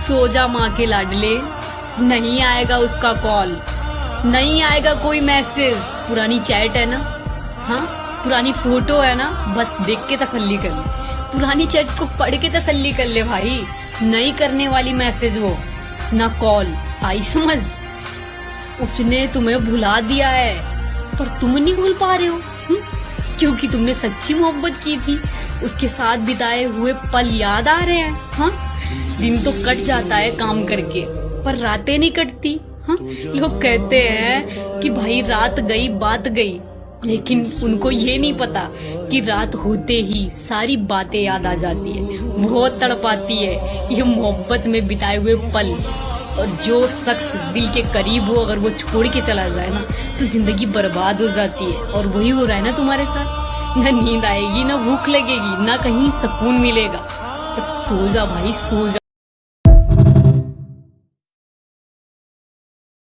सो जा माँ के लाडले, नहीं आएगा उसका कॉल, नहीं आएगा कोई मैसेज। पुरानी चैट है ना, हाँ पुरानी फोटो है ना, बस देख के तसल्ली कर ले, पुरानी चैट को पढ़ के तसल्ली कर ले भाई। नहीं करने वाली मैसेज वो, ना कॉल आई समझ। उसने तुम्हें भुला दिया है पर तुम नहीं भूल पा रहे हो, क्योंकि तुमने सच्ची मोहब्बत की थी। उसके साथ बिताए हुए पल याद आ रहे हैं। हाँ दिन तो कट जाता है काम करके, पर रातें नहीं कटती। हाँ लोग कहते हैं कि भाई रात गई बात गई, लेकिन उनको ये नहीं पता कि रात होते ही सारी बातें याद आ जाती है। बहुत तड़पाती है ये मोहब्बत में बिताए हुए पल। और जो शख्स दिल के करीब हो अगर वो छोड़ के चला जाए ना, तो जिंदगी बर्बाद हो जाती है। और वही हो रहा है ना तुम्हारे साथ। ना नींद आएगी, ना भूख लगेगी, ना कहीं सुकून मिलेगा। तो सो जा भाई, सो जा।